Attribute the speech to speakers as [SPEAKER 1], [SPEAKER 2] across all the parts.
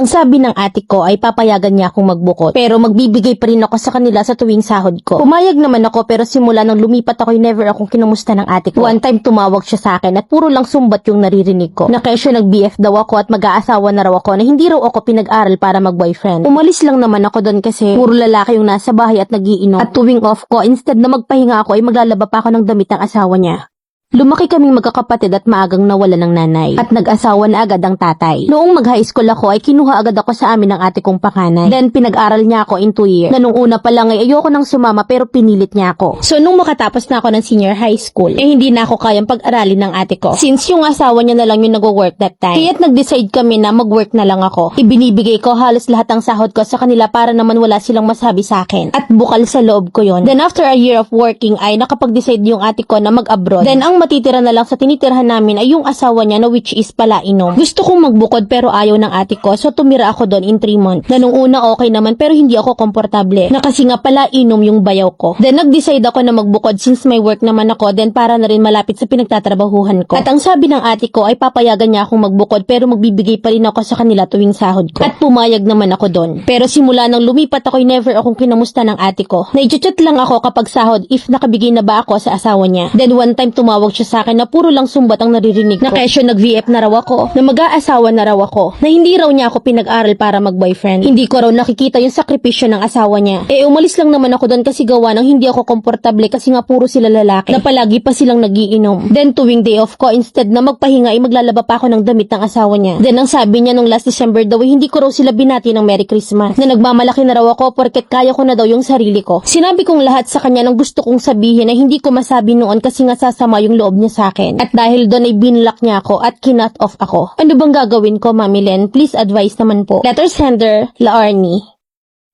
[SPEAKER 1] Ang sabi ng ate ko ay papayagan niya akong magbukod, pero magbibigay pa rin ako sa kanila sa tuwing sahod ko. Pumayag naman ako, pero simula nang lumipat ako ay never akong kinumusta ng ate ko. One time tumawag siya sa akin at puro lang sumbat yung naririnig ko. Na kesyo nag-BF daw ako at mag-aasawa na raw ako na hindi raw ako pinag-aral para mag-boyfriend. Umalis lang naman ako doon kasi puro lalaki yung nasa bahay at nagiinom. At tuwing off ko, instead na magpahinga ako ay maglalaba pa ako ng damit ng asawa niya. Lumaki kaming magkakapatid at maagang nawala ng nanay. At nag-asawa na agad ang tatay. Noong mag-high school ako ay kinuha agad ako sa amin ng ate kong pakanay. Then pinag-aral niya ako in 2 years. Na nung una pa lang ay ayoko nang sumama pero pinilit niya ako. So nung makatapos na ako ng senior high school, eh hindi na ako kayang pag-aralin ng ate ko. Since yung asawa niya na lang yung nag-work that time. Kaya't nag-decide kami na mag-work na lang ako. Ibinibigay ko halos lahat ng sahod ko sa kanila para naman wala silang masabi sa akin. At bukal sa loob ko yon. Then after a year of working ay nakapag-decide yung ate ko na mag-abroad. Then ang matitira na lang sa tinitirhan namin ay yung asawa niya na which is palainom. Gusto kong magbukod pero ayaw ng ate ko, so tumira ako doon in 3 months. Na nung una okay naman pero hindi ako komportable. Na kasi nga palainom yung bayaw ko. Then nag-decide ako na magbukod since may work naman ako, then para na rin malapit sa pinagtatrabahuhan ko. At ang sabi ng ate ko ay papayagan niya akong magbukod pero magbibigay pa rin ako sa kanila tuwing sahod ko. At pumayag naman ako doon. Pero simula nang lumipat ako ay never akong kinamusta ng ate ko. Na-chat lang ako kapag sahod if nakabigay na ba ako sa asawa niya. Then one time tumawag siya sa akin na puro lang sumbat ang naririnig ko. Na kesyo nag-VF na raw ako, na mag-aasawa na raw ako, na hindi raw niya ako pinag-aral para mag-boyfriend. Hindi ko raw nakikita yung sakripisyo ng asawa niya. Eh umalis lang naman ako doon kasi gawa ng hindi ako komportable kasi nga puro sila lalaki, na palagi pa silang nagiinom. Then tuwing day off ko, instead na magpahinga ay maglalaba pa ako ng damit ng asawa niya. Then ang sabi niya nung last December daw ay hindi ko raw sila binati ng Merry Christmas. Na nagmamalaki na raw ako porket kaya ko na daw yung sarili ko. Sinabi kong lahat sa kanya ng gusto kong sabihin na hindi ko masabi noon kasi nga sasama yung loob niya sa akin. At dahil doon ay binlock niya ako at kinut off ako. Ano bang gagawin ko, Mami Len? Please advise naman po. Letter sender, Laarni.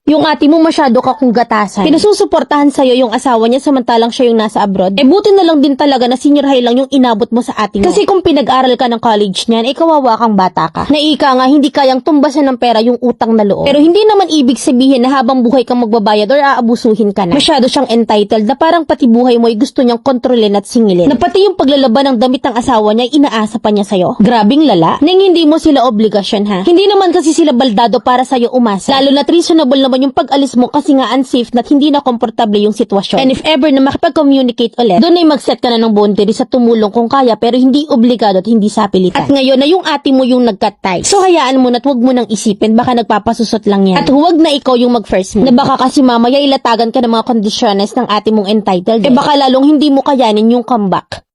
[SPEAKER 1] Yung ate mo masyado ka kung gatasan. Pinasusuportahan sa'yo yung asawa niya samantalang siya yung nasa abroad. Eh buti na lang din talaga na senior high lang yung inabot mo sa ate mo. Kasi kung pinag-aral ka ng college niyan, eh kawawa kang bata ka. Naika nga hindi kayang tumbasan ng pera yung utang na loob. Pero hindi naman ibig sabihin na habang buhay kang magbabayad or aabusuhin ka na. Masyado siyang entitled na parang pati buhay mo ay gusto niyang kontrolin at singilin. Na pati yung paglalaban ng damit ng asawa niya inaasa pa niya sa'yo. Grabing lala. Nang hindi mo sila obligasyon ha. Hindi naman kasi sila baldado para sa'yo umasa. Lalo na reasonable naman yung pag-alis mo kasi nga unsafe na hindi na komportable yung sitwasyon. And if ever na makipag-communicate ulit, doon ay mag-set ka na ng boundary sa tumulong kung kaya pero hindi obligado at hindi sapilitan. At ngayon na yung ate mo yung nag-cut tie. So hayaan mo na at huwag mo nang isipin, baka nagpapasusot lang yan. At huwag na ikaw yung mag-first move. Na baka kasi mamaya ilatagan ka ng mga conditions ng ate mong entitled. Eh baka lalong hindi mo kayanin yung comeback.